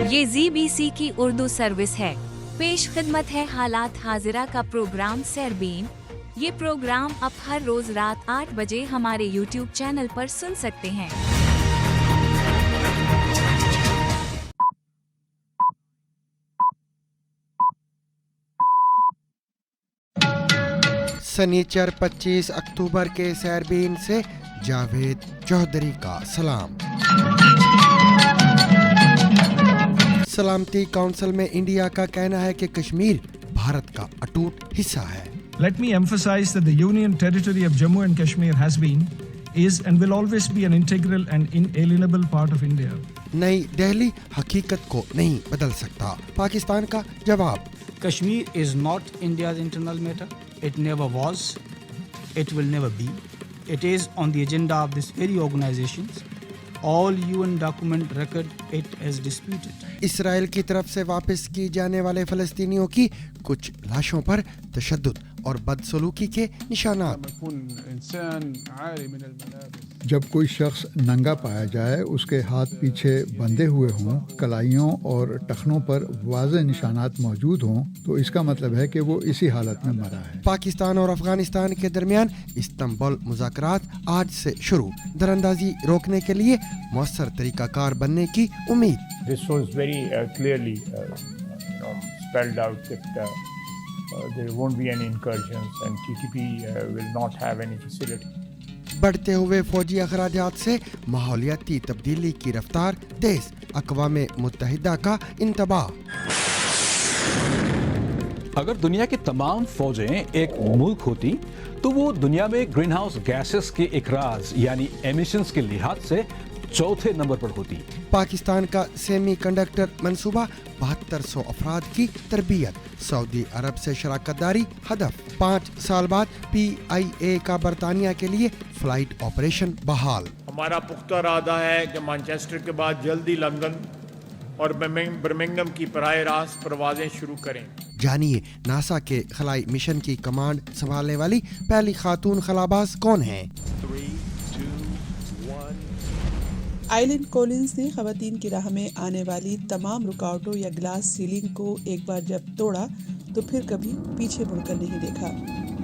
ये ZBC की Urdu service है। पेश खिदमत है हालात हाजिरा का प्रोग्राम सरबीन। ये प्रोग्राम आप हर रोज रात 8 बजे हमारे YouTube चैनल पर सुन सकते हैं। सनीचर 25 अक्टूबर के सरबीन से जावेद चौधरी का सलाम। सलामती काउंसिल में इंडिया का कहना है कि कश्मीर भारत का अटूट हिस्सा है। Let me emphasize that the Union Territory of Jammu and Kashmir has been, is and will always be an integral and inalienable part of India. नई दिल्ली हकीकत को नहीं बदल सकता। पाकिस्तान का जवाब, Kashmir is not India's internal matter. It never was. It will never be. It is on the agenda of this very organizations. All UN document record it as disputed. Israel की तरफ से वापस की जाने वाले फलस्तीनियों की कुछ लाशों पर तशद्दुद और बदसलूकी के निशानात। जब कोई शख्स नंगा पाया जाए, उसके हाथ पीछे बंधे हुए हों, कलाइयों और टखनों पर वाज़ेह निशानात मौजूद हों, तो इसका मतलब है कि वो इसी हालत में मरा है। पाकिस्तान और अफगानिस्तान के दरमियान इस्तांबुल मुज़ाकरात आज से शुरू। दरअंदाजी रोकने के लिए मौसर तरीकाकार बनने की उम्मीद। This was very clearly spelled out that there won't be any incursions and TTP will not have any facility. बढ़ते हुए फौजी अखराजात से माहौलियाती तब्दीली की रफ्तार तेज। अक़वाम मुत्तहिदा का इंतबाह। अगर दुनिया की तमाम फौजें एक मुल्क होती तो वो दुनिया में ग्रीन हाउस गैसेस के इखराज यानी एमिशंस के लिहाज से चौथे नंबर पर होती। पाकिस्तान का सेमी कंडक्टर मंसूबा 7200 अफराद की तरबियत। सऊदी अरब से शराकतदारी हदफ। 5 साल बाद PIA का बरतानिया के लिए फ्लाइट ऑपरेशन बहाल। हमारा पुख्ता इरादा है कि मैनचेस्टर के बाद जल्दी लंदन और बर्मिंघम की बराह रास्त परवाजें शुरू करें। जानिए नासा के खलाई मिशन की कमांड संभालने वाली पहली खातून खलाबाज कौन है। आइलिन कॉलिंस ने ख़वातीन की राह में आने वाली तमाम रुकावटों या ग्लास सीलिंग को एक बार जब तोड़ा तो फिर कभी पीछे मुड़कर नहीं देखा।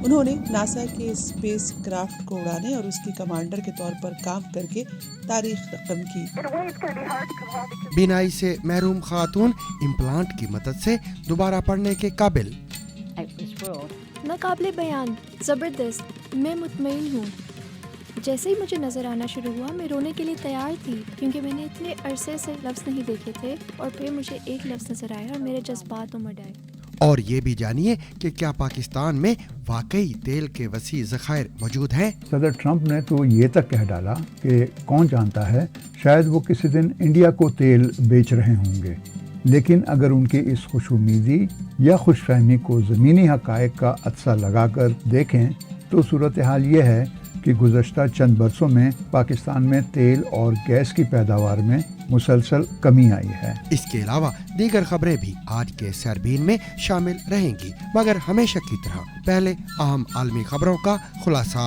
उन्होंने नासा के स्पेस क्राफ्ट को उड़ाने और उसकी कमांडर के तौर पर काम करके तारीख रकम की। बिनाई से महरूम खातून इम्प्लांट की मदद से दोबारा पढ़ने के काबिल। नाकाबिले बयान, ज़बरदस्त। मैं मुतमईन हूँ। जैसे ही मुझे नज़र आना शुरू हुआ मैं रोने के लिए तैयार थी, क्योंकि मैंने इतने अरसे से लफ्ज़ नहीं देखे थे और फिर मुझे एक लफ्ज़ नज़र आया और मेरे जज्बात उमड़ आए। और ये भी जानिए कि क्या पाकिस्तान में वाकई तेल के वसी ज़खायर मौजूद हैं। सदर ट्रंप ने तो ये तक कह डाला कि कौन जानता है, शायद वो किसी दिन इंडिया को तेल बेच रहे होंगे। लेकिन अगर उनकी इस खुशउम्मीदी या खुशफहमी को ज़मीनी हक़ाइक़ का अदसा लगाकर देखें तो सूरत हाल ये है कि गुज़श्ता चंद बरसों में पाकिस्तान में तेल और गैस की पैदावार में मुसलसल कमी आई है। इसके अलावा दीगर खबरें भी आज के सरबीन में शामिल रहेंगी, मगर हमेशा की तरह पहले अहम आलमी खबरों का खुलासा।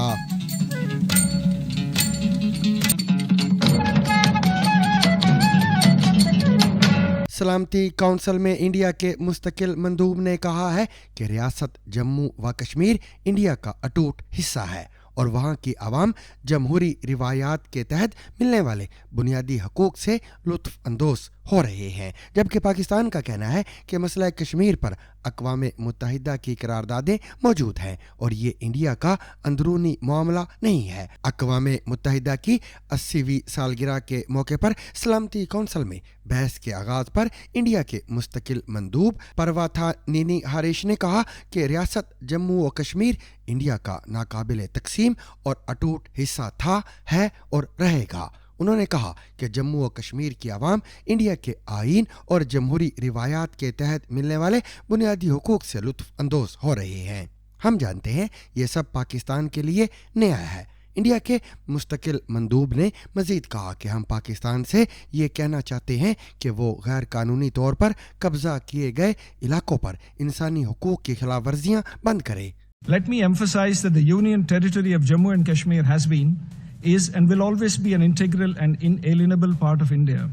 सलामती काउंसिल में इंडिया के मुस्तकिल मंदूब ने कहा है कि रियासत जम्मू व कश्मीर इंडिया का अटूट हिस्सा है और वहाँ की आवाम जमहूरी रिवायात के तहत मिलने वाले बुनियादी हकूक़ से लुत्फ़ अंदोज़ हो रहे हैं। जबकि पाकिस्तान का कहना है कि मसला कश्मीर पर अक़वाम मुत्तहिदा की करारदादें मौजूद हैं और ये इंडिया का अंदरूनी मामला नहीं है। अक़वाम मुत्तहिदा की 80वीं सालगिरह के मौके पर सलामती काउंसिल में बहस के आगाज़ पर इंडिया के मुस्तकिल मंदूब परवाथा नीनी हारिश ने कहा कि रियासत जम्मू व कश्मीर इंडिया का नाकाबिल तक़सीम और अटूट हिस्सा था, है और रहेगा। उन्होंने कहा कि जम्मू व कश्मीर की आवाम इंडिया के आईन और जमहूरी रिवायात के तहत मिलने वाले बुनियादी हुकूक से लुत्फ़ अंदोज़ हो रहे हैं। हम जानते हैं ये सब पाकिस्तान के लिए नया है। इंडिया के मुस्तकिल मंदूब ने मज़ीद कहा कि हम पाकिस्तान से ये कहना चाहते हैं कि वो गैर कानूनी तौर पर कब्ज़ा किए गए इलाकों पर इंसानी हुकूक की खिलाफ वर्जियाँ बंद करे। Let me emphasize that the Union Territory of Jammu and Kashmir has been, is and will always be an integral and inalienable part of India.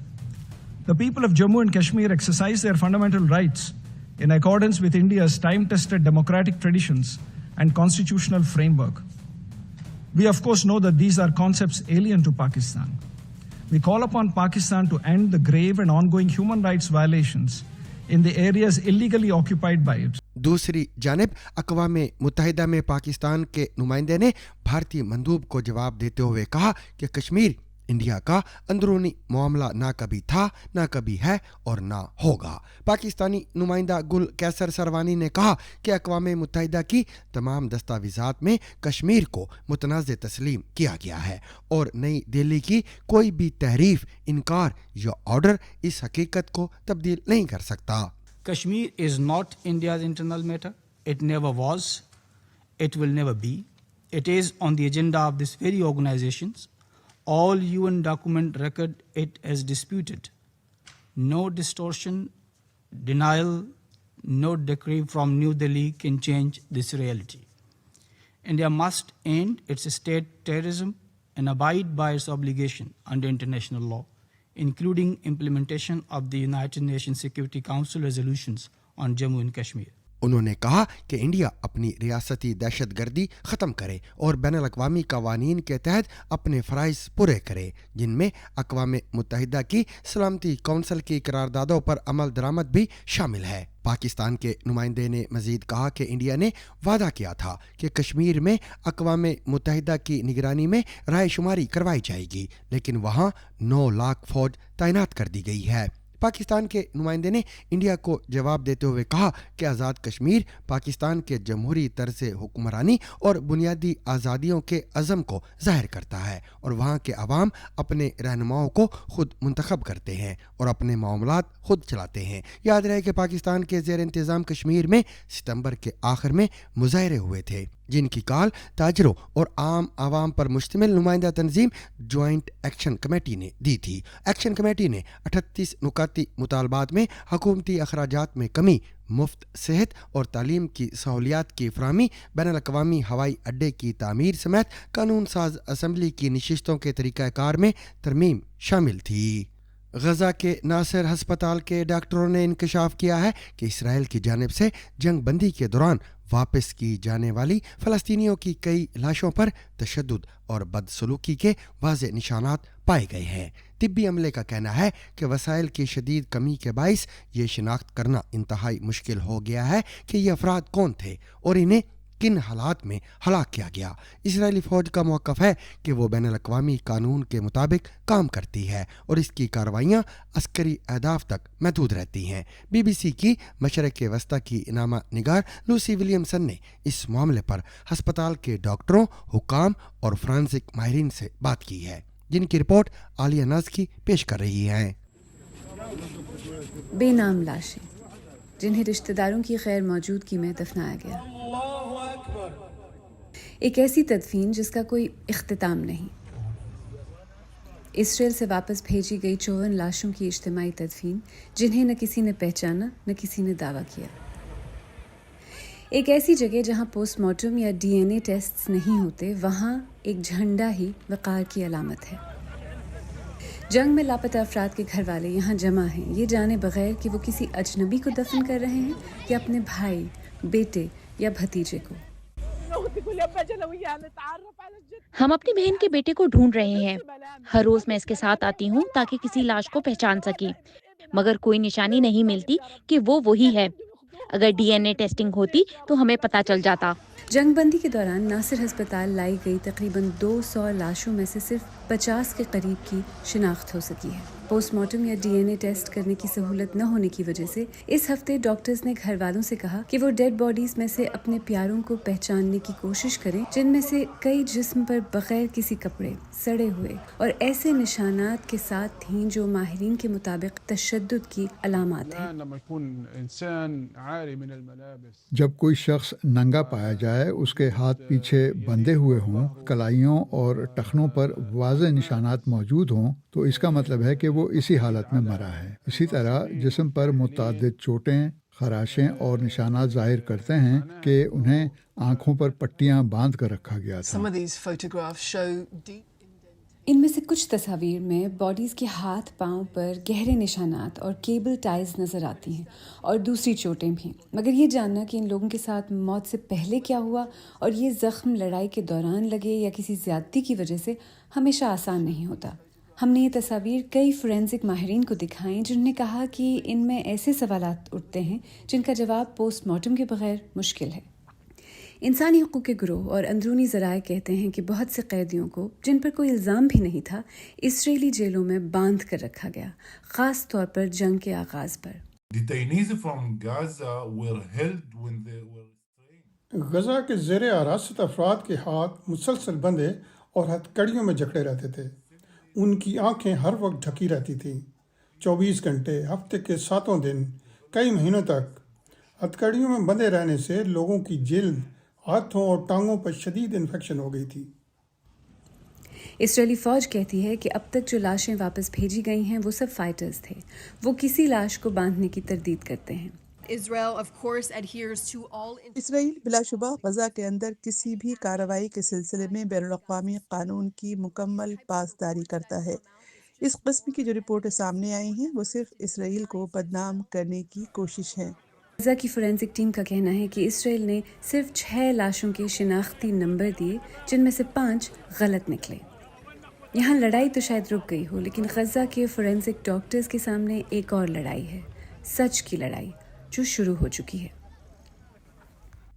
The people of Jammu and Kashmir exercise their fundamental rights in accordance with India's time-tested democratic traditions and constitutional framework. We of course know that these are concepts alien to Pakistan. We call upon Pakistan to end the grave and ongoing human rights violations in the areas illegally occupied by it. दूसरी जानिब अक़वाम मुत्तहिदा में पाकिस्तान के नुमाइंदे ने भारतीय मंदूब को जवाब देते हुए कहा कि कश्मीर इंडिया का अंदरूनी मामला ना कभी था, ना कभी है और ना होगा। पाकिस्तानी नुमाइंदा गुल कैसर सरवानी ने कहा कि अक़वाम मुत्तहिदा की तमाम दस्तावेज़ात में कश्मीर को मुतनाज़ तस्लीम किया गया है और नई दिल्ली की कोई भी तहरीफ, इनकार या ऑर्डर इस हकीकत को तब्दील नहीं कर सकता। Kashmir is not India's internal matter. It never was. It will never be. It is on the agenda of these very organizations. All UN document record it as disputed. No distortion, denial, no decree from New Delhi can change this reality. India must end its state terrorism and abide by its obligation under international law, including implementation of the United Nations Security Council resolutions on Jammu and Kashmir. उन्होंने कहा कि India अपनी रियासती दहशतगर्दी ख़त्म करे और बैनुल-अक़वामी क़वानीन के तहत अपने फ़राइज़ पूरे करे, जिनमें अक़वाम मुत्तहिदा की सलामती कौंसिल की करारदादों पर अमल दरामद भी शामिल है। पाकिस्तान के नुमाइंदे ने मज़ीद कहा कि इंडिया ने वादा किया था कि कश्मीर में अक़वाम मुत्तहिदा की निगरानी में राय शुमारी करवाई जाएगी, लेकिन वहाँ 9 लाख फ़ौज तैनात कर दी गई है। पाकिस्तान के नुमाइंदे ने इंडिया को जवाब देते हुए कहा कि आज़ाद कश्मीर पाकिस्तान के जमहूरी तर्ज़ हुक्मरानी और बुनियादी आज़ादियों के अज़म को ज़ाहिर करता है और वहाँ के अवाम अपने रहनुमाओं को खुद मुंतखब करते हैं और अपने मामलात खुद चलाते हैं। याद रहे कि पाकिस्तान के ज़ेर इंतज़ाम कश्मीर में सितंबर के आखिर में मुज़ाहरे हुए थे, जिनकी काल ताजरों और आम आवाम पर मुश्तमिल नुमाइंदा तंजीम जॉइंट एक्शन कमेटी ने दी थी। एक्शन कमेटी ने 38 नुकाती मुतालबात में हुकूमती अखराजात में कमी, मुफ्त सेहत और तालीम की सहूलियात की फराहमी, बैनुल-अक़वामी हवाई अड्डे की तामीर समेत कानून साज असम्बली की नशिस्तों के तरीक़ाकार में तरमीम शामिल थी। गजा के नासिर हस्पताल के डॉक्टरों ने इंकशाफ किया है कि इसराइल की जानिब से जंग बंदी के दौरान वापस की जाने वाली फ़लस्तीनियों की कई लाशों पर तशद्दुद और बदसलूकी के वाज़े निशानात पाए गए हैं। तिब्बी अमले का कहना है कि वसाइल की शदीद कमी के बाइस ये शिनाख्त करना इंतहाई मुश्किल हो गया है कि ये अफराद कौन थे और इन्हें किन हालात में हलाक किया गया। इसराइली फ़ौज का मौक़िफ़ है कि वो बैनुल-अक़वामी कानून के मुताबिक काम करती है और इसकी कार्रवाइयाँ अस्करी अहदाफ तक महदूद रहती हैं। BBC की मशरक़ वस्ता की इनामा निगार लूसी विलियमसन ने इस मामले पर हस्पताल के डॉक्टरों, हुकाम और फ्रांसिक माहिरीन से बात की है, जिनकी रिपोर्ट आलिया नाज़की पेश कर रही हैं। बेनाम लाशें जिन्हें रिश्तेदारों की गैर मौजूदगी में दफनाया गया, एक ऐसी तदफीन जिसका कोई इख्तिताम नहीं। इसराइल से वापस भेजी गई 54 लाशों की इज्तिमाई तदफीन जिन्हें न किसी ने पहचाना न किसी ने दावा किया। एक ऐसी जगह जहां पोस्टमार्टम या DNA टेस्ट्स नहीं होते, वहां एक झंडा ही वक़ार की अलामत है। जंग में लापता अफराद के घर वाले यहाँ जमा हैं, ये जाने बगैर कि वो किसी अजनबी को दफन कर रहे हैं या अपने भाई, बेटे या भतीजे को। हम अपनी बहन के बेटे को ढूंढ रहे हैं। हर रोज मैं इसके साथ आती हूँ ताकि किसी लाश को पहचान सके, मगर कोई निशानी नहीं मिलती कि वो वही है। अगर DNA टेस्टिंग होती तो हमें पता चल जाता। जंगबंदी के दौरान नासिर हस्पताल लाई गई तकरीबन 200 लाशों में से सिर्फ 50 के करीब की शिनाख्त हो सकी है। पोस्टमार्टम या DNA टेस्ट करने की सहूलत न होने की वजह से इस हफ्ते डॉक्टर्स ने घर वालों से कहा कि वो डेड बॉडीज में से अपने प्यारों को पहचानने की कोशिश करें, जिनमें से कई जिस्म पर बगैर किसी कपड़े, सड़े हुए और ऐसे निशानात के साथ थीं जो माहिरीन के मुताबिक तशद्दुद की अलामत हैं। जब कोई शख्स नंगा पाया जाए, उसके हाथ पीछे बंधे हुए हों, कलाइयों और टखनों पर वाज़े निशानात मौजूद हों, तो इसका मतलब है कि वो इसी हालत में मरा है। इसी तरह जिस्म पर मुतअद्दिद चोटें, खराशें और निशानात जाहिर करते हैं कि उन्हें आंखों पर पट्टियां बांध कर रखा गया था। ان میں سے کچھ تصاویر میں باڈیز کے ہاتھ پاؤں پر گہرے نشانات اور کیبل ٹائز نظر آتی ہیں اور دوسری چوٹیں بھی، مگر یہ جاننا کہ ان لوگوں کے ساتھ موت سے پہلے کیا ہوا اور یہ زخم لڑائی کے دوران لگے یا کسی زیادتی کی وجہ سے ہمیشہ آسان نہیں ہوتا۔ ہم نے یہ تصاویر کئی فورینسک ماہرین کو دکھائیں جنہوں نے کہا کہ ان میں ایسے سوالات اٹھتے ہیں جن کا جواب پوسٹ مارٹم کے بغیر مشکل ہے۔ انسانی حقوق کے گروہ اور اندرونی ذرائع کہتے ہیں کہ بہت سے قیدیوں کو جن پر کوئی الزام بھی نہیں تھا اسرائیلی جیلوں میں باندھ کر رکھا گیا، خاص طور پر جنگ کے آغاز پر۔ غزہ کے زیر حراست افراد کے ہاتھ مسلسل بندھے اور ہتھکڑیوں میں جکڑے رہتے تھے۔ ان کی آنکھیں ہر وقت ڈھکی رہتی تھیں، 24 گھنٹے، ہفتے کے 7 دن، کئی مہینوں تک۔ ہتھکڑیوں میں بندھے رہنے سے لوگوں کی جلد، ہاتھوں اور ٹانگوں پر شدید انفیکشن ہو گئی تھی۔ اسرائیلی فوج کہتی ہے کہ اب تک جو لاشیں واپس بھیجی گئی ہیں وہ سب فائٹرز تھے۔ وہ کسی لاش کو باندھنے کی تردید کرتے ہیں۔ اسرائیل بلا شبہ غزہ کے اندر کسی بھی کارروائی کے سلسلے میں بین الاقوامی قانون کی مکمل پاسداری کرتا ہے۔ اس قسم کی جو رپورٹیں سامنے آئی ہیں وہ صرف اسرائیل کو بدنام کرنے کی کوشش ہے۔ غزہ کی فورینسک ٹیم کا کہنا ہے کہ اسرائیل نے صرف 6 لاشوں کے شناختی نمبر دیے جن میں سے 5 غلط نکلے۔ یہاں لڑائی تو شاید رک گئی ہو، لیکن غزہ کے فورینسک ڈاکٹرز کے سامنے ایک اور لڑائی ہے، سچ کی لڑائی جو شروع ہو چکی ہے۔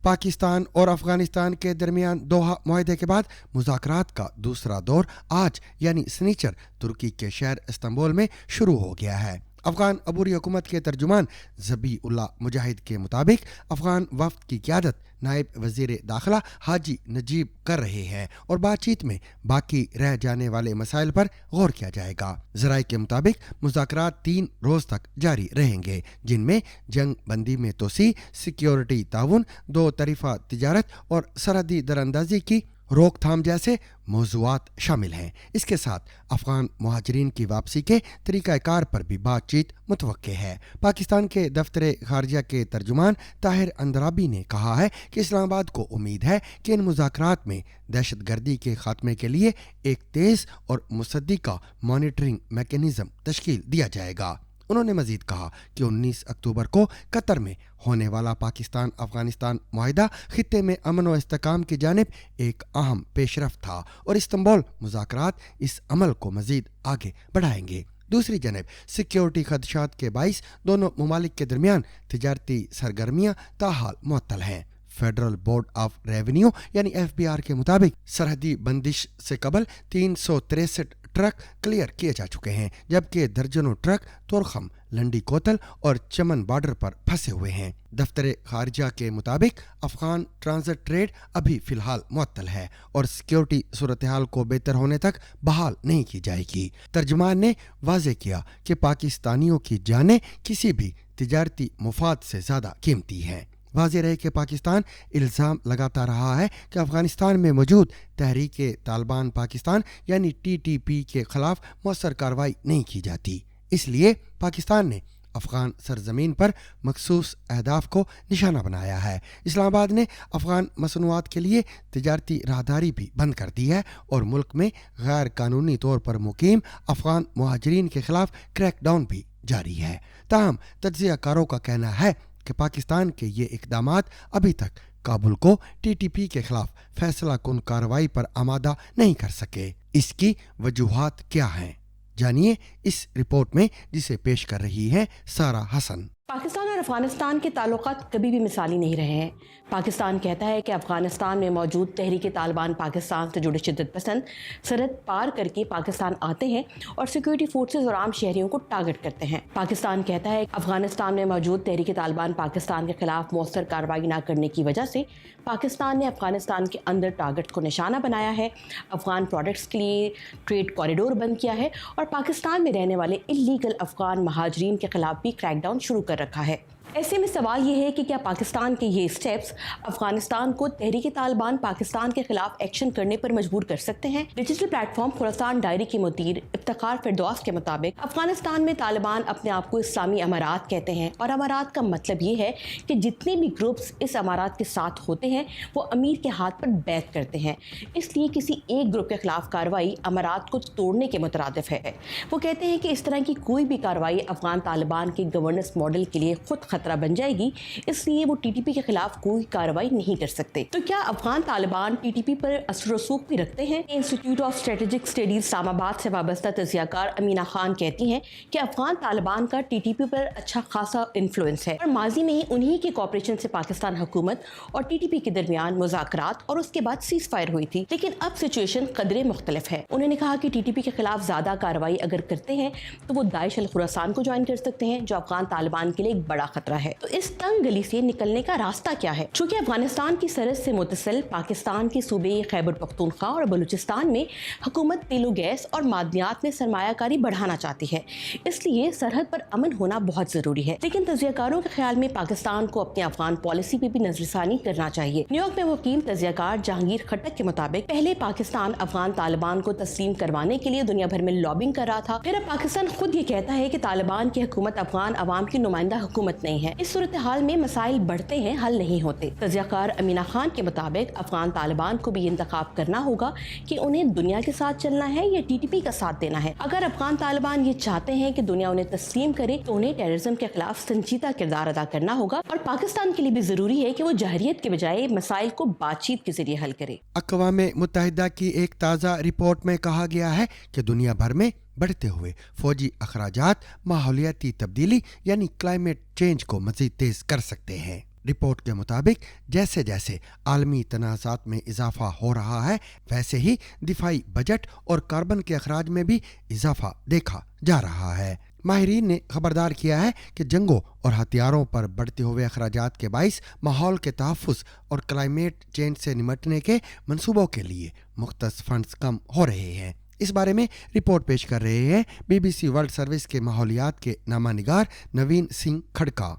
پاکستان اور افغانستان کے درمیان دوحہ معاہدے کے بعد مذاکرات کا دوسرا دور آج یعنی سنیچر ترکی کے شہر استنبول میں شروع ہو گیا ہے۔ افغان عبوری حکومت کے ترجمان ذبیح اللہ مجاہد کے مطابق افغان وفد کی قیادت نائب وزیر داخلہ حاجی نجیب کر رہے ہیں اور بات چیت میں باقی رہ جانے والے مسائل پر غور کیا جائے گا۔ ذرائع کے مطابق مذاکرات 3 روز تک جاری رہیں گے، جن میں جنگ بندی میں توسیع، سیکیورٹی تعاون، 2 طرفہ تجارت اور سرحدی دراندازی کی روک تھام جیسے موضوعات شامل ہیں۔ اس کے ساتھ افغان مہاجرین کی واپسی کے طریقہ کار پر بھی بات چیت متوقع ہے۔ پاکستان کے دفتر خارجہ کے ترجمان طاہر اندرابی نے کہا ہے کہ اسلام آباد کو امید ہے کہ ان مذاکرات میں دہشت گردی کے خاتمے کے لیے ایک تیز اور مصدقہ مانیٹرنگ میکینزم تشکیل دیا جائے گا۔ انہوں نے مزید کہا کہ 19 اکتوبر کو قطر میں ہونے والا پاکستان افغانستان معاہدہ خطے میں امن و استحکام کی جانب ایک اہم پیش رفت تھا اور استنبول مذاکرات اس عمل کو مزید آگے بڑھائیں گے۔ دوسری جانب سیکیورٹی خدشات کے باعث دونوں ممالک کے درمیان تجارتی سرگرمیاں تاحال معطل ہیں۔ فیڈرل بورڈ آف ریونیو یعنی FBR کے مطابق سرحدی بندش سے قبل 363 ٹرک کلیئر کیے جا چکے ہیں، جبکہ درجنوں ٹرک تورخم، لنڈی کوتل اور چمن بارڈر پر پھنسے ہوئے ہیں۔ دفتر خارجہ کے مطابق افغان ٹرانزٹ ٹریڈ ابھی فی الحال معطل ہے اور سیکیورٹی صورتحال کو بہتر ہونے تک بحال نہیں کی جائے گی۔ ترجمان نے واضح کیا کہ پاکستانیوں کی جانیں کسی بھی تجارتی مفاد سے زیادہ قیمتی ہیں۔ واضح رہے کہ پاکستان الزام لگاتا رہا ہے کہ افغانستان میں موجود تحریک طالبان پاکستان یعنی TTP کے خلاف مؤثر کارروائی نہیں کی جاتی، اس لیے پاکستان نے افغان سرزمین پر مخصوص اہداف کو نشانہ بنایا ہے۔ اسلام آباد نے افغان مصنوعات کے لیے تجارتی راہداری بھی بند کر دی ہے اور ملک میں غیر قانونی طور پر مقیم افغان مہاجرین کے خلاف کریک ڈاؤن بھی جاری ہے۔ تاہم تجزیہ کاروں کا کہنا ہے کہ پاکستان کے یہ اقدامات ابھی تک کابل کو TTP کے خلاف فیصلہ کن کارروائی پر آمادہ نہیں کر سکے۔ اس کی وجوہات کیا ہیں؟ جانیے اس رپورٹ میں، جسے پیش کر رہی ہے سارہ حسن۔ پاکستان اور افغانستان کے تعلقات کبھی بھی مثالی نہیں رہے ہیں۔ پاکستان کہتا ہے کہ افغانستان میں موجود تحریک طالبان پاکستان سے جڑے شدت پسند سرحد پار کر کے پاکستان آتے ہیں اور سیکورٹی فورسز اور عام شہریوں کو ٹارگٹ کرتے ہیں۔ پاکستان کہتا ہے کہ افغانستان میں موجود تحریک طالبان پاکستان کے خلاف مؤثر کارروائی نہ کرنے کی وجہ سے پاکستان نے افغانستان کے اندر ٹارگٹ کو نشانہ بنایا ہے، افغان پروڈکٹس کے لیے ٹریڈ کوریڈور بند کیا ہے اور پاکستان میں رہنے والے اللیگل افغان مہاجرین کے خلاف بھی کریک ڈاؤن شروع کر رکھا ہے۔ ऐसे में सवाल ये है कि क्या पाकिस्तान के ये स्टेप्स अफगानिस्तान को तहरीक तालिबान पाकिस्तान के खिलाफ एक्शन करने पर मजबूर कर सकते हैं? डिजिटल प्लेटफॉर्म खुरासान डायरी की मुदीर इफ्तिखार फिरदौस के मुताबिक अफगानिस्तान में तालिबान अपने आप को इस्लामी अमारात कहते हैं और अमारात का मतलब ये है कि जितने भी ग्रुप्स इस अमारात के साथ होते हैं वो अमीर के हाथ पर बैत करते हैं, इसलिए किसी एक ग्रुप के खिलाफ कार्रवाई अमारात को तोड़ने के मुतरादिफ है। वो कहते हैं कि इस तरह की कोई भी कार्रवाई अफगान तालिबान के गवर्नेंस मॉडल के लिए खुद खतरा बन जाएगी, इसलिए वो टीटीपी के खिलाफ कोई कार्रवाई नहीं कर सकते। तो क्या अफगान तालिबान टीटीपी पर असर रसूख भी रखते हैं? Institute of strategic studies Islamabad से वाबस्ता तजियाकार अमीना खान कहती हैं कि अफगान तालिबान का टीटीपी पर अच्छा खासा इन्फ्लुएंस है और माजी में ही उन्हीं के कॉपरेशन से पाकिस्तान हुकूमत और टीटीपी के दरमियान मुज़ाकरात और उसके बाद सीज फायर हुई थी, लेकिन अब सिचुएशन कदरे मुख्तलिफ है। उन्होंने कहा कि टीटीपी के खिलाफ ज्यादा कार्रवाई अगर करते हैं तो वो दाइश अल खुरासान को ज्वाइन कर सकते हैं, जो अफगान तालिबान के लिए एक बड़ा खतरा है। तो इस तंग गली से निकलने का रास्ता क्या है? चूंकि अफगानिस्तान की सरहद से मुतसिल पाकिस्तान के सूबे खैबर पख्तूनख्वा और बलूचिस्तान में हुकूमत तेलो गैस और मादनियात में सरमायाकारी बढ़ाना चाहती है, इसलिए सरहद पर अमन होना बहुत जरूरी है। लेकिन तजियाकारों के ख्याल में पाकिस्तान को अपनी अफगान पॉलिसी पे भी नजरसानी करना चाहिए। न्यूयॉर्क में वकील तजियाकार जहांगीर खट्टक के मुताबिक पहले पाकिस्तान अफगान तालिबान को तस्लीम करवाने के लिए दुनिया भर में लॉबिंग कर रहा था, फिर अब पाकिस्तान खुद ये कहता है कि तालिबान की हुकूमत अफगान अवाम की नुमाइंदा हुकूमत नहीं है। इस सूरत हाल में मसाइल बढ़ते हैं, हल नहीं होते। तजियाकार अमीना खान के मुताबिक अफगान तालिबान को भी ये इंतखाब करना होगा कि उन्हें दुनिया के साथ चलना है या टीटीपी का साथ देना है। अगर अफगान तालिबान ये चाहते हैं कि दुनिया उन्हें तस्लीम करे तो उन्हें टेररिज्म के खिलाफ संजीदा किरदार अदा करना होगा और पाकिस्तान के लिए भी जरूरी है कि वो जहरियत के बजाय मसाइल को बातचीत के जरिए हल करे। अक़वाम मुत्तहिदा की एक ताज़ा रिपोर्ट में कहा गया है कि दुनिया भर में बढ़ते हुए फौजी अखराजात माहौलियाती तब्दीली यानी क्लाइमेट चेंज को मज़ीद तेज कर सकते हैं। रिपोर्ट के मुताबिक जैसे जैसे आलमी तनाज़ात में इजाफा हो रहा है, वैसे ही दिफाई बजट और कार्बन के अखराज में भी इजाफा देखा जा रहा है। माहिरीन ने खबरदार किया है कि जंगों और हथियारों पर बढ़ते हुए अखराजात के बाइस माहौल के तहफ़्फ़ुज़ और क्लाइमेट चेंज से निमटने के मंसूबों के लिए मुख्तस फंड्स कम हो रहे हैं। इस बारे में रिपोर्ट पेश कर रहे हैं BBC वर्ल्ड सर्विस के माहौलियात के नामानिगार नवीन सिंह खड़का।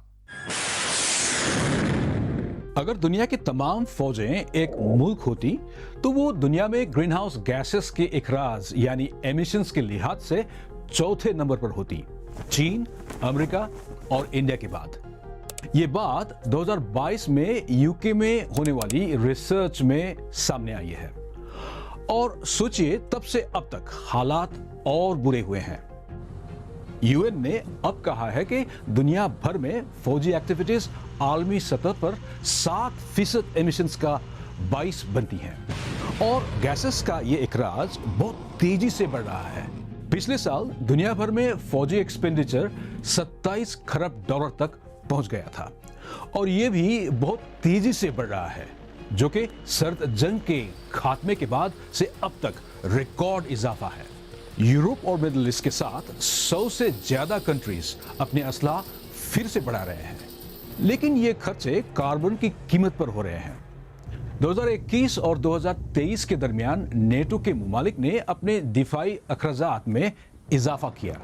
अगर दुनिया की तमाम फौजें एक मुल्क होती तो वो दुनिया में ग्रीन हाउस गैसेस के इखराज यानी एमिशंस के लिहाज से चौथे नंबर पर होती, चीन, अमेरिका और इंडिया के बाद। ये बात 2022 में यूके में होने वाली रिसर्च में सामने आई है और सोचिए तब से अब तक हालात और बुरे हुए हैं। यूएन ने अब कहा है कि दुनिया भर में फौजी एक्टिविटीज आलमी सतह पर 7% एमिशंस का बाइस बनती हैं और गैसेस का ये इखराज बहुत तेजी से बढ़ रहा है। पिछले साल दुनिया भर में फौजी एक्सपेंडिचर 27 खरब डॉलर तक पहुंच गया था और ये भी बहुत तेजी से बढ़ रहा है, जो कि सर्द जंग के खात्मे के बाद से अब तक रिकॉर्ड इजाफा है। यूरोप और मिडिल ईस्ट के साथ 100 से ज्यादा कंट्रीज अपने असलाह फिर से बढ़ा रहे हैं, लेकिन ये खर्चे कार्बन की कीमत पर हो रहे हैं। 2021 और 2023 के दरमियान नेटो के मुमालिक ने अपने दिफाई अखराजात में इजाफा किया।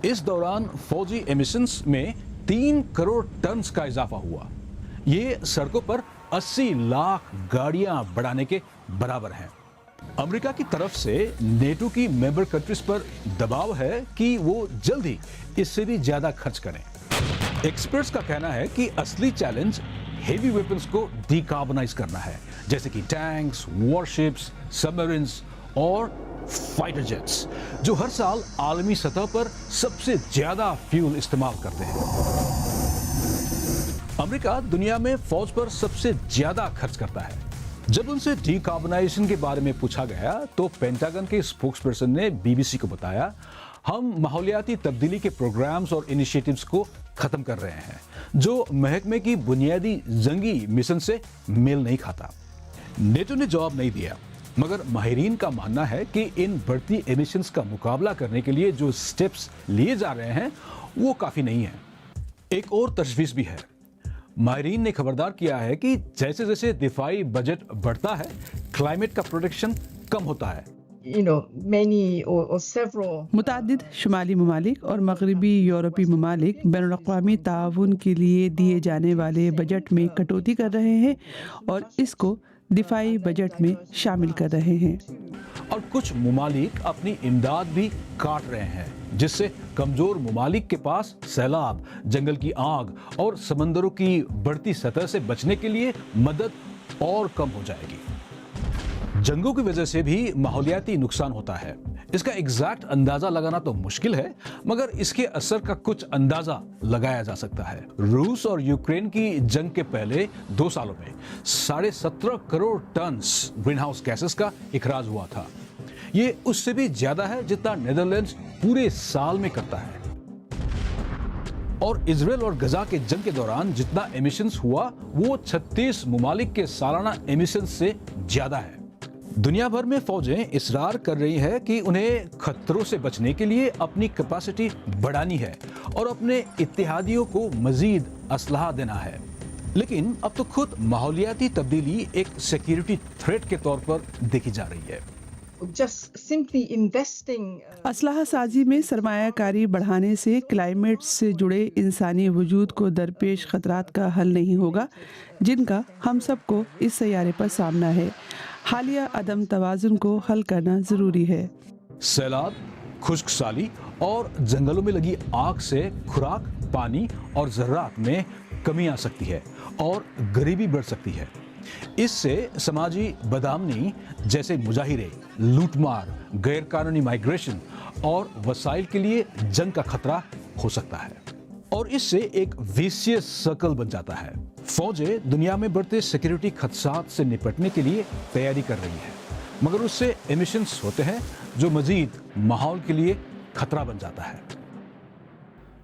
इस दौरान फौजी एमिशंस में 3 करोड़ टन का इजाफा हुआ। ये सड़कों पर 80 लाख गाड़ियां बढ़ाने के बराबर हैं। अमेरिका की तरफ से नेटो की मेंबर कंट्रीज पर दबाव है कि वो जल्द ही इससे भी ज्यादा खर्च करें। एक्सपर्ट्स का कहना है कि असली चैलेंज हेवी वेपन्स को डिकार्बनाइज करना है, जैसे कि टैंक्स, वॉरशिप्स, सबमरीन्स और फाइटर जेट्स, जो हर साल आलमी सतह पर सबसे ज्यादा फ्यूल इस्तेमाल करते हैं। अमेरिका दुनिया में फौज पर सबसे ज्यादा खर्च करता है। जब उनसे डिकार्बनाइजेशन के बारे में पूछा गया तो पेंटागन के स्पोक्सपर्सन ने BBC को बताया, हम माहौलियाती तब्दीली के प्रोग्राम्स और इनिशिएटिव्स को खत्म कर रहे हैं, जो महकमे की बुनियादी जंगी मिशन से मेल नहीं खाता। नेटो ने जवाब नहीं दिया, मगर माहिरीन का मानना है कि इन बढ़ती एमिशंस का मुकाबला करने के लिए जो स्टेप्स लिए जा रहे हैं वो काफी नहीं है। एक और तशवीश भी है। माहिरीन ने खबरदार किया है कि जैसे जैसे दिफाई बजट बढ़ता है, क्लाइमेट का प्रोटेक्शन कम होता है متعدد شمالی ممالک اور مغربی یورپی ممالک بین الاقوامی تعاون کے لیے دیے جانے والے بجٹ میں کٹوتی کر رہے ہیں اور اس کو دفاعی بجٹ میں شامل کر رہے ہیں، اور کچھ ممالک اپنی امداد بھی کاٹ رہے ہیں، جس سے کمزور ممالک کے پاس سیلاب، جنگل کی آگ اور سمندروں کی بڑھتی سطح سے بچنے کے لیے مدد اور کم ہو جائے گی۔ جنگوں کی وجہ سے بھی ماحولیاتی نقصان ہوتا ہے۔ اس کا ایگزیکٹ اندازہ لگانا تو مشکل ہے، مگر اس کے اثر کا کچھ اندازہ لگایا جا سکتا ہے۔ روس اور یوکرین کی جنگ کے پہلے 2 سالوں میں 17.5 crore tons green house gases کا اخراج ہوا تھا۔ یہ اس سے بھی زیادہ ہے جتنا نیدرلینڈز پورے سال میں کرتا ہے۔ اور اسرائیل اور غزہ کے جنگ کے دوران جتنا ایمیشنز ہوا وہ 36 ممالک کے سالانہ ایمیشنز سے زیادہ ہے۔ دنیا بھر میں فوجیں اصرار کر رہی ہے کہ انہیں خطروں سے بچنے کے لیے اپنی کیپیسٹی بڑھانی ہے اور اپنے اتحادیوں کو مزید اسلحہ دینا ہے، لیکن اب تو خود ماحولیاتی تبدیلی ایک سیکیورٹی تھریٹ کے طور پر دیکھی جا رہی ہے۔ اسلحہ سازی میں سرمایہ کاری بڑھانے سے کلائمیٹ سے جڑے انسانی وجود کو درپیش خطرات کا حل نہیں ہوگا، جن کا ہم سب کو اس سیارے پر سامنا ہے۔ حالیہ عدم توازن کو حل کرنا ضروری ہے۔ سیلاب، خشک سالی اور جنگلوں میں لگی آگ سے خوراک، پانی اور زراعت میں کمی آ سکتی ہے اور غریبی بڑھ سکتی ہے۔ اس سے سماجی بدامنی جیسے مظاہرے، لوٹ مار، غیر قانونی مائیگریشن اور وسائل کے لیے جنگ کا خطرہ ہو سکتا ہے، اور اس سے ایک ویسیس سرکل بن جاتا ہے۔ فوجیں دنیا میں بڑھتے سیکیورٹی خدشات سے نپٹنے کے لیے تیاری کر رہی ہیں، مگر اس سے ایمیشنز ہوتے ہیں جو مزید ماحول کے لیے خطرہ بن جاتا ہے۔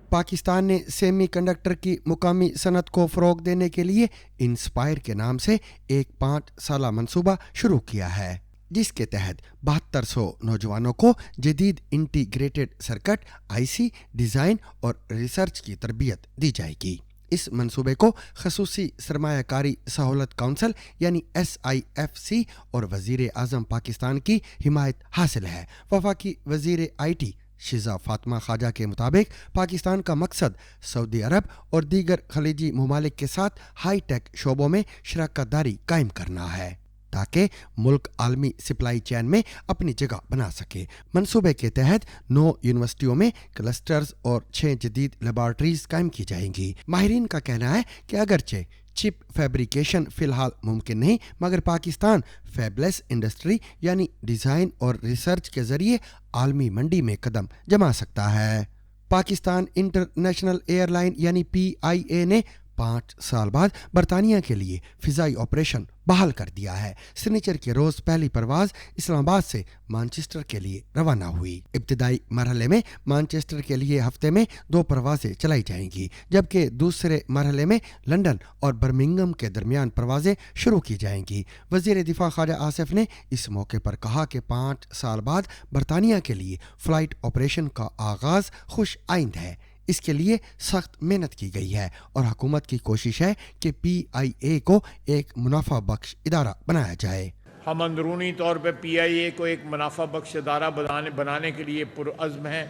پاکستان نے سیمی کنڈکٹر کی مقامی صنعت کو فروغ دینے کے لیے انسپائر کے نام سے ایک 5 سالہ منصوبہ شروع کیا ہے، جس کے تحت 7200 نوجوانوں کو جدید انٹیگریٹڈ سرکٹ، IC ڈیزائن اور ریسرچ کی تربیت دی جائے گی۔ اس منصوبے کو خصوصی سرمایہ کاری سہولت کونسل یعنی SIFC اور وزیر اعظم پاکستان کی حمایت حاصل ہے۔ وفاقی وزیر IT شیزہ فاطمہ خواجہ کے مطابق پاکستان کا مقصد سعودی عرب اور دیگر خلیجی ممالک کے ساتھ ہائی ٹیک شعبوں میں شراکت داری قائم کرنا ہے تاکہ ملک عالمی سپلائی چین میں اپنی جگہ بنا سکے۔ منصوبے کے تحت 9 یونیورسٹیوں میں کلسٹرز اور 6 جدید لیبارٹریز قائم کی جائیں گی۔ ماہرین کا کہنا ہے کہ اگرچہ چپ فیبریکیشن فی الحال ممکن نہیں، مگر پاکستان فیبلیس انڈسٹری یعنی ڈیزائن اور ریسرچ کے ذریعے عالمی منڈی میں قدم جما سکتا ہے۔ پاکستان انٹرنیشنل ایئر لائن یعنی PIA نے 5 سال بعد برطانیہ کے لیے فضائی آپریشن بحال کر دیا ہے۔ سنیچر کے روز پہلی پرواز اسلام آباد سے مانچسٹر کے لیے روانہ ہوئی۔ ابتدائی مرحلے میں مانچسٹر کے لیے ہفتے میں 2 پروازیں چلائی جائیں گی، جبکہ دوسرے مرحلے میں لندن اور برمنگھم کے درمیان پروازیں شروع کی جائیں گی۔ وزیر دفاع خواجہ آصف نے اس موقع پر کہا کہ 5 سال بعد برطانیہ کے لیے فلائٹ آپریشن کا آغاز خوش آئند ہے۔ اس کے لیے سخت محنت کی گئی ہے اور حکومت کی کوشش ہے کہ PIA کو ایک منافع بخش ادارہ بنایا جائے۔ ہم اندرونی طور پہ PIA کو ایک منافع بخش ادارہ بنانے کے لیے پرعزم ہیں۔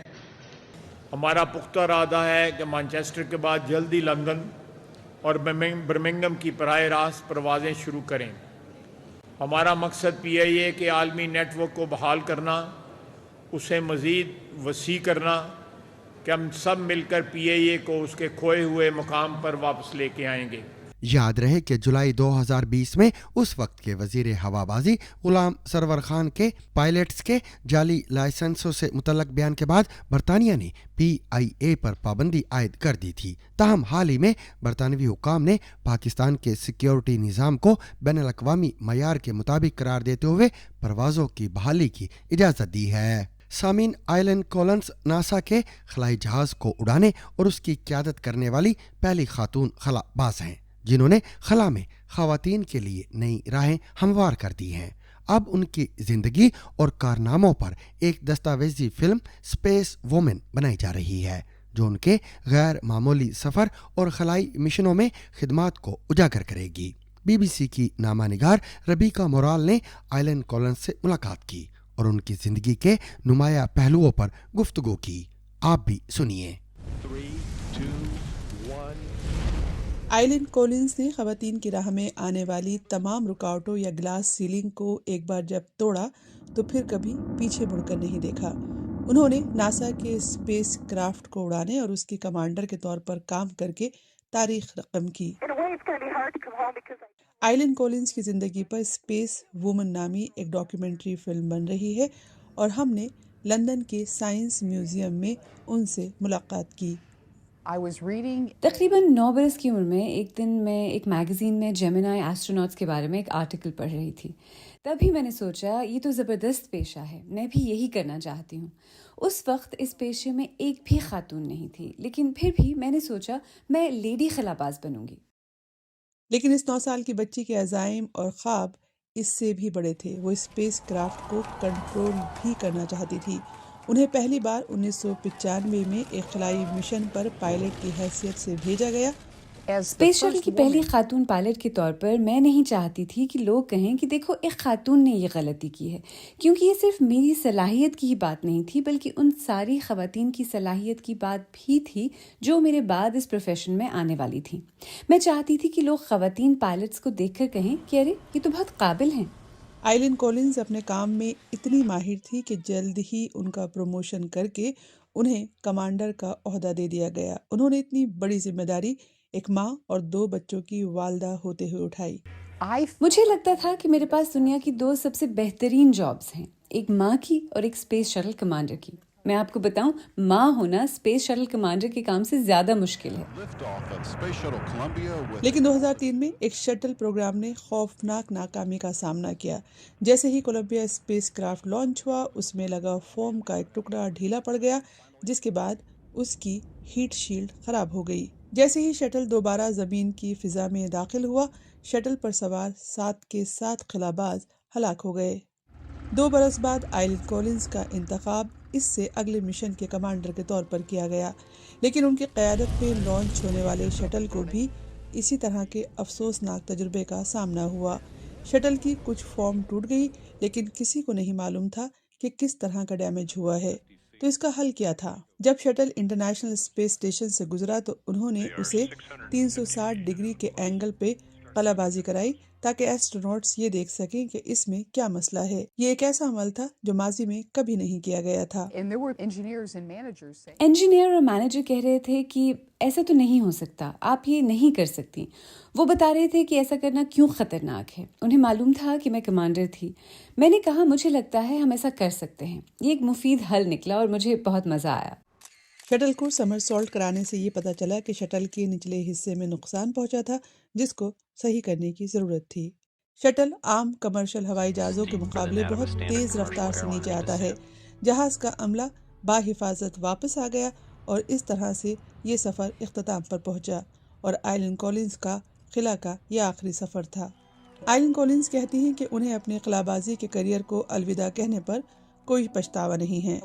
ہمارا پختہ ارادہ ہے کہ مانچسٹر کے بعد جلد ہی لندن اور برمنگھم کی براہ راست پروازیں شروع کریں۔ ہمارا مقصد PIA کے عالمی نیٹ ورک کو بحال کرنا، اسے مزید وسیع کرنا کہ ہم سب مل کر PIA کو اس کے کھوئے ہوئے مقام پر واپس لے کے آئیں گے۔ یاد رہے کہ جولائی 2020 میں اس وقت کے وزیر ہوا بازی غلام سرور خان کے پائلٹس کے جعلی لائسنسوں سے متعلق بیان کے بعد برطانیہ نے PIA پر پابندی عائد کر دی تھی۔ تاہم حال ہی میں برطانوی حکام نے پاکستان کے سیکیورٹی نظام کو بین الاقوامی معیار کے مطابق قرار دیتے ہوئے پروازوں کی بحالی کی اجازت دی ہے۔ سامعین، آئلن کولنس ناسا کے خلائی جہاز کو اڑانے اور اس کی قیادت کرنے والی پہلی خاتون خلا باز ہیں، جنہوں نے خلا میں خواتین کے لیے نئی راہیں ہموار کر دی ہیں۔ اب ان کی زندگی اور کارناموں پر ایک دستاویزی فلم اسپیس وومن بنائی جا رہی ہے، جو ان کے غیر معمولی سفر اور خلائی مشنوں میں خدمات کو اجاگر کرے گی۔ BBC کی نامہ نگار ربیکا مورال نے آئلن کولنس سے ملاقات کی और उनकी जिंदगी के नुमाया पहलुओं पर गुफ्तगू की। आप भी सुनिए। आइलिन कॉलिंस ने खवातीन की राह में आने वाली तमाम रुकावटों या ग्लास सीलिंग को एक बार जब तोड़ा तो फिर कभी पीछे मुड़कर नहीं देखा। उन्होंने नासा के स्पेस क्राफ्ट को उड़ाने और उसकी कमांडर के तौर पर काम करके तारीख रकम की। आइलिन कॉलिंस की ज़िंदगी पर स्पेस वुमन नामी एक डॉक्यूमेंट्री फिल्म बन रही है और हमने लंदन के साइंस म्यूज़ियम में उनसे मुलाकात की। तकरीबन 9 बरस की उम्र में एक दिन मैं एक मैगज़ीन में जेमिनाई एस्ट्रोनॉट्स के बारे में एक आर्टिकल पढ़ रही थी। तभी मैंने सोचा ये तो ज़बरदस्त पेशा है, मैं भी यही करना चाहती हूँ। उस वक्त इस पेशे में एक भी खातून नहीं थी, लेकिन फिर भी मैंने सोचा मैं लेडी खलाबाज बनूंगी। लेकिन इस 9 साल की बच्ची के अज़ाइम और ख्वाब इससे भी बड़े थे। वो स्पेस क्राफ्ट को कंट्रोल भी करना चाहती थी। उन्हें पहली बार 1995 में एक खलाई मिशन पर पायलट की हैसियत से भेजा गया। स्पेस शटल की पहली खातून पायलट के तौर पर मैं नहीं चाहती थी कि लोग कहें कि देखो एक खातून ने ये गलती की है, क्योंकि ये सिर्फ मेरी सलाहियत की ही बात नहीं थी, बल्कि उन सारी खवातीन की सलाहियत की बात भी थी जो मेरे बाद इस प्रोफेशन में आने वाली थी। मैं चाहती थी कि लोग खवातीन पायलट्स को देखकर कहें कि अरे ये तो बहुत काबिल हैं। आइलिन कॉलिंस अपने काम में इतनी माहिर थी कि जल्द ही उनका प्रमोशन करके उन्हें कमांडर का ओहदा दे दिया गया। उन्होंने इतनी बड़ी जिम्मेदारी एक माँ और 2 बच्चों की वालदा होते हुए उठाई। मुझे लगता था कि मेरे पास दुनिया की 2 सबसे बेहतरीन जॉब्स हैं, एक माँ की और एक स्पेस शटल कमांडर की। मैं आपको बताऊं, माँ होना स्पेस शटल कमांडर के काम से ज़्यादा मुश्किल है। लेकिन 2003 में एक शटल प्रोग्राम ने खौफनाक नाकामी का सामना किया। जैसे ही कोलंबिया स्पेस क्राफ्ट लॉन्च हुआ, उसमें लगा फोम का एक टुकड़ा ढीला पड़ गया, जिसके बाद उसकी हीट शील्ड खराब हो गई। जैसे ही शटल दोबारा ज़मीन की फ़िज़ा में दाखिल हुआ, शटल पर सवार 7 के 7 खलाबाज हलाक हो गए। 2 बरस बाद आइलिन कॉलिंस का इंतखाब इससे अगले मिशन के कमांडर के तौर पर किया गया, लेकिन उनकी क़यादत में लॉन्च होने वाले शटल को भी इसी तरह के अफसोसनाक तजुर्बे का सामना हुआ। शटल की कुछ फॉर्म टूट गई, लेकिन किसी को नहीं मालूम था कि किस तरह का डैमेज हुआ है। तो इसका हल क्या था? जब शटल इंटरनेशनल स्पेस स्टेशन से गुजरा तो उन्होंने उसे 360 डिग्री के एंगल पे कलाबाजी कराई ताकि एस्ट्रोनॉट्स ये देख सकें कि इसमें क्या मसला है। ये एक ऐसा अमल था जो माजी में कभी नहीं किया गया था। इंजीनियर और मैनेजर कह रहे थे कि ऐसा तो नहीं हो सकता, आप ये नहीं कर सकती। वो बता रहे थे कि ऐसा करना क्यों खतरनाक है। उन्हें मालूम था कि मैं कमांडर थी। मैंने कहा मुझे लगता है हम ऐसा कर सकते हैं। ये एक मुफीद हल निकला और मुझे बहुत मज़ा आया। शटल को समरसॉल्ट कराने से ये पता चला कि शटल के निचले हिस्से में नुकसान पहुंचा था, जिसको सही करने की ज़रूरत थी। शटल आम कमर्शियल हवाई जहाज़ों के मुकाबले बहुत तेज़ रफ्तार से नीचे आता है। जहाज़ का अमला बाहिफाजत वापस आ गया और इस तरह से ये सफ़र इख्तिताम पर पहुंचा और आइलिन कॉलिंस का खिला का ये आखिरी सफ़र था। आइलिन कॉलिंस कहती हैं कि उन्हें अपने खलाबाजी के करियर को अलविदा कहने पर कोई पछतावा नहीं है।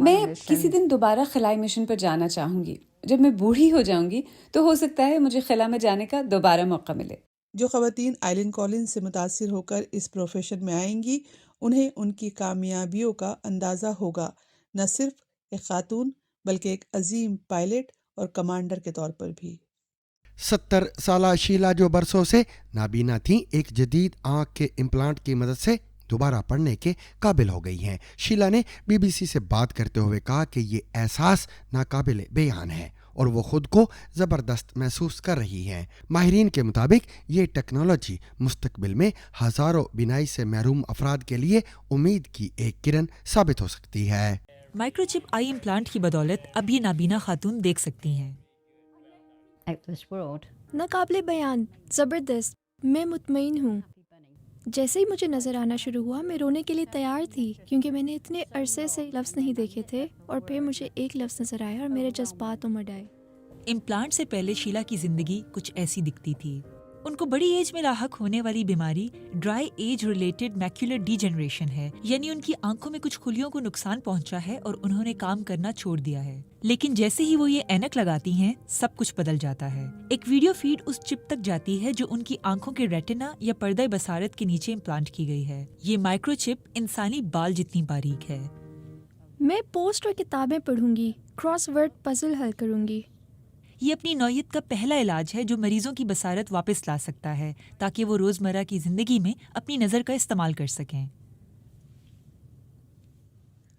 मैं किसी दिन दोबारा खलाई मिशन पर जाना चाहूँगी। जब मैं बूढ़ी हो जाऊंगी तो हो सकता है मुझे खला में जाने का दोबारा मौका मिले। जो ख़वातीन आइलिन कॉलिंस से मुतासिर होकर इस प्रोफेशन में आएंगी, उन्हें उनकी कामयाबियों का अंदाज़ा होगा, न सिर्फ एक खातून बल्कि एक अजीम पायलट और कमांडर के तौर पर भी। 70 साला शीला जो बरसों से नाबीना थी, एक जदीद आँख के इम्प्लांट की मदद से दोबारा पढ़ने के काबिल हो गई हैं। शीला ने BBC से बात करते हुए कहा कि ये एहसास नाकाबिल बयान है और वो खुद को ज़बरदस्त महसूस कर रही हैं। माहिरीन के मुताबिक ये टेक्नोलॉजी मुस्तकबिल में हज़ारों बिनाई से महरूम अफराद के लिए उम्मीद की एक किरण साबित हो सकती है। माइक्रोचिप आई इम्प्लांट की बदौलत अब ये नाबीना खातून देख सकती हैं। नाकाबिले बयान, ज़बरदस्त, मैं मुतमईन हूँ। जैसे ही मुझे नज़र आना शुरू हुआ, मैं रोने के लिए तैयार थी, क्योंकि मैंने इतने अरसे से लफ्ज़ नहीं देखे थे और फिर मुझे एक लफ्ज़ नज़र आया और मेरे जज्बात उमड़ आए। इम्प्लांट से पहले शीला की ज़िंदगी कुछ ऐसी दिखती थी। ان کو بڑی ایج میں لاحق ہونے والی بیماری ڈرائی ایج ریلیٹڈ میکولر ڈیجنریشن ہے، یعنی ان کی آنکھوں میں کچھ خلیوں کو نقصان پہنچا ہے اور انہوں نے کام کرنا چھوڑ دیا ہے، لیکن جیسے ہی وہ یہ اینک لگاتی ہیں سب کچھ بدل جاتا ہے۔ ایک ویڈیو فیڈ اس چپ تک جاتی ہے جو ان کی آنکھوں کے ریٹنا یا پردہ بصارت کے نیچے امپلانٹ کی گئی ہے۔ یہ مائکرو چپ انسانی بال جتنی باریک ہے۔ میں پوسٹ اور کتابیں پڑھوں گی، کراس ورڈ پزل حل کروں گی۔ یہ اپنی نوعیت کا پہلا علاج ہے جو مریضوں کی بصارت واپس لا سکتا ہے تاکہ وہ روزمرہ کی زندگی میں اپنی نظر کا استعمال کر سکیں۔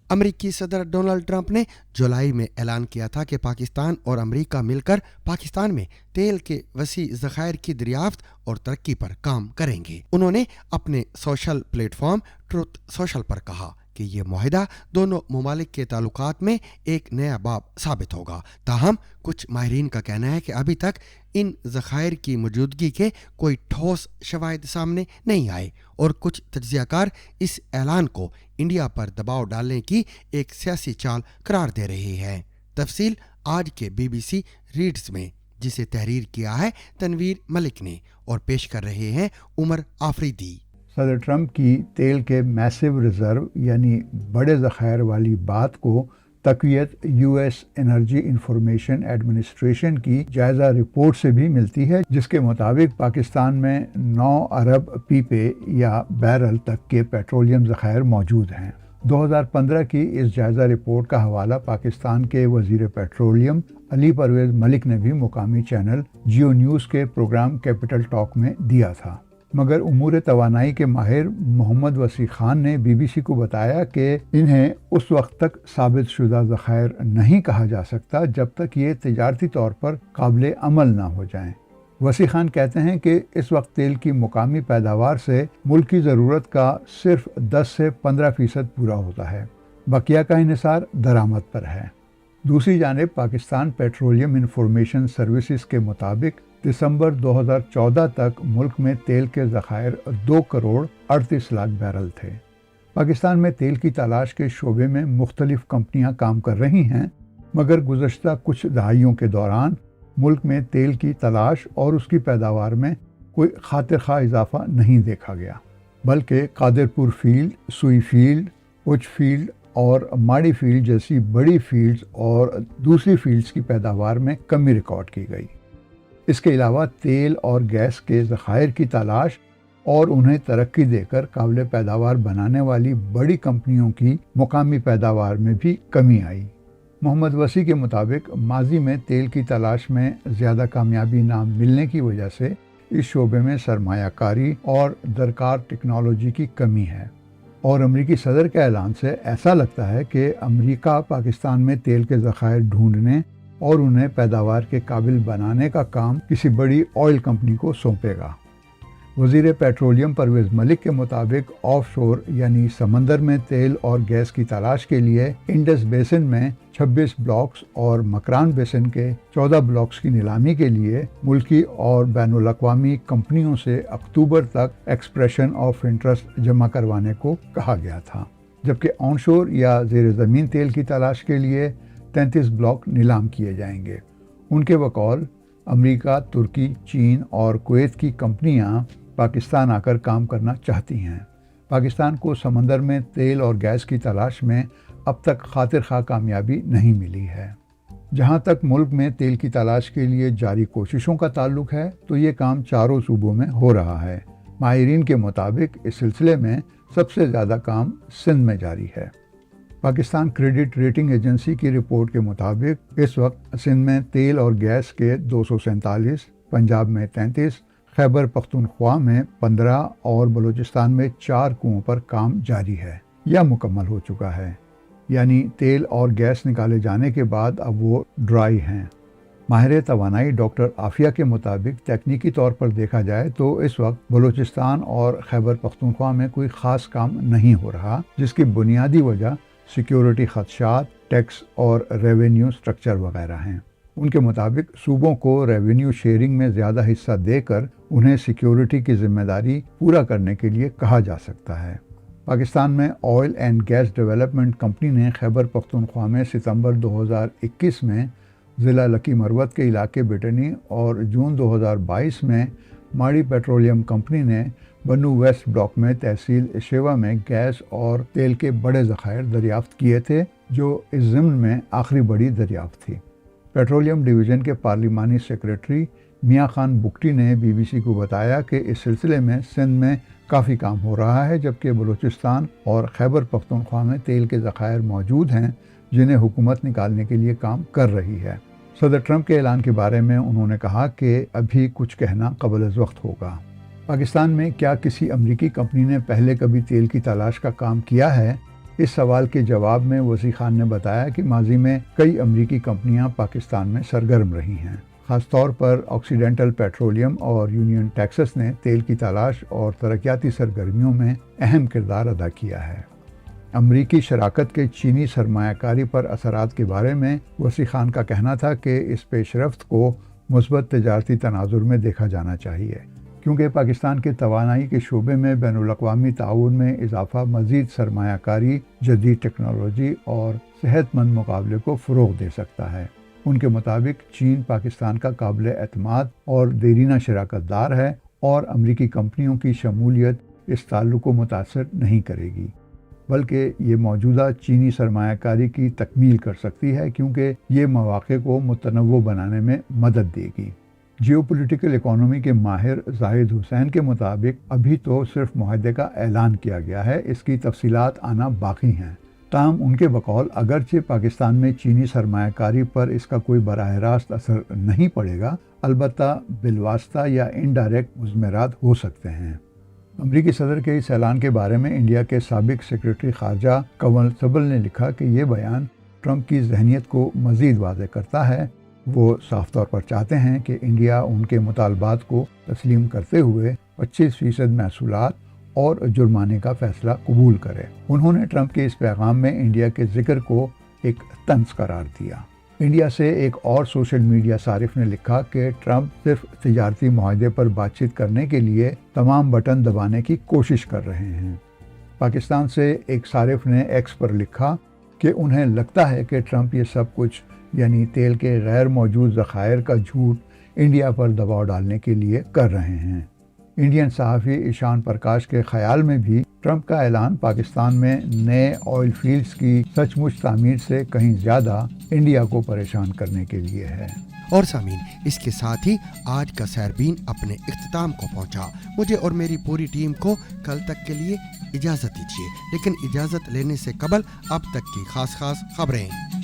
امریکی صدر ڈونلڈ ٹرمپ نے جولائی میں اعلان کیا تھا کہ پاکستان اور امریکہ مل کر پاکستان میں تیل کے وسیع ذخائر کی دریافت اور ترقی پر کام کریں گے۔ انہوں نے اپنے social platform Truth Social پر کہا کہ یہ معاہدہ دونوں ممالک کے تعلقات میں ایک نیا باب ثابت ہوگا۔ تاہم کچھ ماہرین کا کہنا ہے کہ ابھی تک ان ذخائر کی موجودگی کے کوئی ٹھوس شواہد سامنے نہیں آئے اور کچھ تجزیہ کار اس اعلان کو انڈیا پر دباؤ ڈالنے کی ایک سیاسی چال قرار دے رہے ہیں۔ تفصیل آج کے BBC ریڈز میں، جسے تحریر کیا ہے تنویر ملک نے اور پیش کر رہے ہیں عمر آفریدی۔ صدر ٹرمپ کی تیل کے میسو ریزرو یعنی بڑے ذخائر والی بات کو تقویت US انرجی انفارمیشن ایڈمنسٹریشن کی جائزہ رپورٹ سے بھی ملتی ہے، جس کے مطابق پاکستان میں 9 ارب پیپے یا بیرل تک کے پیٹرولیم ذخائر موجود ہیں۔ 2015 کی اس جائزہ رپورٹ کا حوالہ پاکستان کے وزیر پیٹرولیم علی پرویز ملک نے بھی مقامی چینل جیو نیوز کے پروگرام کیپٹل ٹاک میں دیا تھا، مگر امور توانائی کے ماہر محمد وسیع خان نے BBC کو بتایا کہ انہیں اس وقت تک ثابت شدہ ذخائر نہیں کہا جا سکتا جب تک یہ تجارتی طور پر قابل عمل نہ ہو جائیں۔ وسیع خان کہتے ہیں کہ اس وقت تیل کی مقامی پیداوار سے ملک کی ضرورت کا صرف 10 سے 15% پورا ہوتا ہے، بقیہ کا انحصار درآمد پر ہے۔ دوسری جانب پاکستان پیٹرولیم انفارمیشن سروسز کے مطابق دسمبر 2014 تک ملک میں تیل کے ذخائر 2 کروڑ 38 لاکھ بیرل تھے۔ پاکستان میں تیل کی تلاش کے شعبے میں مختلف کمپنیاں کام کر رہی ہیں، مگر گزشتہ کچھ دہائیوں کے دوران ملک میں تیل کی تلاش اور اس کی پیداوار میں کوئی خاطر خواہ اضافہ نہیں دیکھا گیا، بلکہ قادرپور فیلڈ، سوئی فیلڈ، اچ فیلڈ اور ماڑی فیلڈ جیسی بڑی فیلڈز اور دوسری فیلڈز کی پیداوار میں کمی ریکارڈ کی گئی۔ اس کے علاوہ تیل اور گیس کے ذخائر کی تلاش اور انہیں ترقی دے کر قابل پیداوار بنانے والی بڑی کمپنیوں کی مقامی پیداوار میں بھی کمی آئی۔ محمد وسیع کے مطابق ماضی میں تیل کی تلاش میں زیادہ کامیابی نہ ملنے کی وجہ سے اس شعبے میں سرمایہ کاری اور درکار ٹیکنالوجی کی کمی ہے، اور امریکی صدر کے اعلان سے ایسا لگتا ہے کہ امریکہ پاکستان میں تیل کے ذخائر ڈھونڈنے اور انہیں پیداوار کے قابل بنانے کا کام کسی بڑی آئل کمپنی کو سونپے گا۔ وزیر پیٹرولیم پرویز ملک کے مطابق آف شور یعنی سمندر میں تیل اور گیس کی تلاش کے لیے انڈس بیسن میں 26 بلاکس اور مکران بیسن کے 14 بلاکس کی نیلامی کے لیے ملکی اور بین الاقوامی کمپنیوں سے اکتوبر تک ایکسپریشن آف انٹرسٹ جمع کروانے کو کہا گیا تھا، جبکہ آن شور یا زیر زمین تیل کی تلاش کے لیے 33 بلاک نیلام کیے جائیں گے۔ ان کے بقول امریکہ، ترکی، چین اور کویت کی کمپنیاں پاکستان آ کر کام کرنا چاہتی ہیں۔ پاکستان کو سمندر میں تیل اور گیس کی تلاش میں اب تک خاطر خواہ کامیابی نہیں ملی ہے۔ جہاں تک ملک میں تیل کی تلاش کے لیے جاری کوششوں کا تعلق ہے تو یہ کام چاروں صوبوں میں ہو رہا ہے۔ ماہرین کے مطابق اس سلسلے میں سب سے زیادہ کام سندھ میں جاری ہے۔ پاکستان کریڈٹ ریٹنگ ایجنسی کی رپورٹ کے مطابق اس وقت سندھ میں تیل اور گیس کے 247، پنجاب میں 33، خیبر پختونخوا میں 15 اور بلوچستان میں 4 کنوؤں پر کام جاری ہے یا مکمل ہو چکا ہے، یعنی تیل اور گیس نکالے جانے کے بعد اب وہ ڈرائی ہیں۔ ماہر توانائی ڈاکٹر عافیہ کے مطابق تکنیکی طور پر دیکھا جائے تو اس وقت بلوچستان اور خیبر پختونخوا میں کوئی خاص کام نہیں ہو رہا، جس کی بنیادی وجہ سیکیورٹی خدشات، ٹیکس اور ریونیو سٹرکچر وغیرہ ہیں۔ ان کے مطابق صوبوں کو ریونیو شیئرنگ میں زیادہ حصہ دے کر انہیں سیکیورٹی کی ذمہ داری پورا کرنے کے لیے کہا جا سکتا ہے۔ پاکستان میں oil and gas development company نے خیبر پختونخوا میں ستمبر 2021 میں ضلع لکی مروت کے علاقے بٹنی اور جون 2022 میں माड़ी पेट्रोलियम कंपनी ने बन्नू वेस्ट ब्लॉक में तहसील इशेवा में गैस और तेल के बड़े ज़खायर दरियाफ्त किए थे, जो इस ज़िम्न में आखिरी बड़ी दरियाफ्त थी। पेट्रोलियम डिवीज़न के पार्लिमानी सेक्रेटरी मियां खान बुगटी ने BBC को बताया कि इस सिलसिले में सिंध में काफ़ी काम हो रहा है, जबकि बलूचिस्तान और खैबर पख्तूनख्वा में तेल के ज़खायर मौजूद हैं जिन्हें हुकूमत निकालने के लिए काम कर रही है। सदर ट्रंप के ऐलान के बारे में उन्होंने कहा कि अभी कुछ कहना क़ब्ल-अज़-वक़्त होगा। पाकिस्तान में क्या किसी अमरीकी कंपनी ने पहले कभी तेल की तलाश का काम किया है? इस सवाल के जवाब में वसी खान ने बताया कि माजी में कई अमरीकी कंपनियां पाकिस्तान में सरगर्म रही हैं। ख़ासतौर पर ऑक्सीडेंटल पेट्रोलियम और यूनियन टेक्सास ने तेल की तलाश और तरक्याती सरगर्मियों में अहम किरदार अदा किया है। अमरीकी शराकत के चीनी सरमायाकारी पर असरात के बारे में वसी खान का कहना था कि इस पेशरफ्त को मुस्बत तजारती तनाजुर में देखा जाना चाहिए, क्योंकि पाकिस्तान के तवानाई के शोबे में बैनुल-अक़वामी ताउन में इजाफा मज़ीद सरमायाकारी, जदीद टेक्नोलॉजी और सेहतमंद मुकाबले को फ़रोग़ दे सकता है। उनके मुताबिक चीन पाकिस्तान का काबिल एतमाद और देरीना शराकतदार है और अमरीकी कंपनियों की शमूलियत इस ताल्लुक़ को मुतासर नहीं करेगी, बल्कि ये मौजूदा चीनी सरमायाकारी की तकमील कर सकती है, क्योंकि ये मौक़े को मुतनव्वो बनाने में मदद देगी। जियोपॉलिटिकल इकोनॉमी के माहिर जाहिद हुसैन के मुताबिक अभी तो सिर्फ मुआहदे का ऐलान किया गया है, इसकी तफसीलात आना बाकी हैं। ताहम उनके बकौल अगरचे पाकिस्तान में चीनी सरमायाकारी पर इसका कोई बराह रास्त असर नहीं पड़ेगा, अलबत्ता बिलवास्ता या इनडायरेक्ट मुज़मरात हो सकते हैं। अमरीकी सदर के इस ऐलान के बारे में इंडिया के साबिक सेक्रेटरी खारजा कंवल सबल ने लिखा कि ये बयान ट्रंप की जहनीत को मज़ीद वाज़ेह करता है। वो साफ तौर पर चाहते हैं कि इंडिया उनके मुतालबात को तस्लीम करते हुए 25% महसूलात और जुर्माने का फैसला कबूल करे। उन्होंने ट्रंप के इस पैगाम में इंडिया के जिक्र को एक तंज करार दिया। इंडिया से एक और सोशल मीडिया सारिफ ने लिखा कि ट्रंप सिर्फ तिजारती मुआहदे पर बातचीत करने के लिए तमाम बटन दबाने की कोशिश कर रहे हैं। पाकिस्तान से एक सारिफ ने एक्स पर लिखा कि उन्हें लगता है कि ट्रंप ये सब कुछ यानी तेल के गैर मौजूद ज़खायर का झूठ इंडिया पर दबाव डालने के लिए कर रहे हैं। इंडियन सहाफ़ी ईशान प्रकाश के ख्याल में भी ट्रंप का ऐलान पाकिस्तान में नए ऑयल फील्ड्स की सचमुच तामीर से कहीं ज़्यादा इंडिया को परेशान करने के लिए है। और सामीन, इसके साथ ही आज का सैरबीन अपने इख्तिताम को पहुंचा। मुझे और मेरी पूरी टीम को कल तक के लिए इजाज़त दीजिए, लेकिन इजाज़त लेने से कबल अब तक की खास खबरें।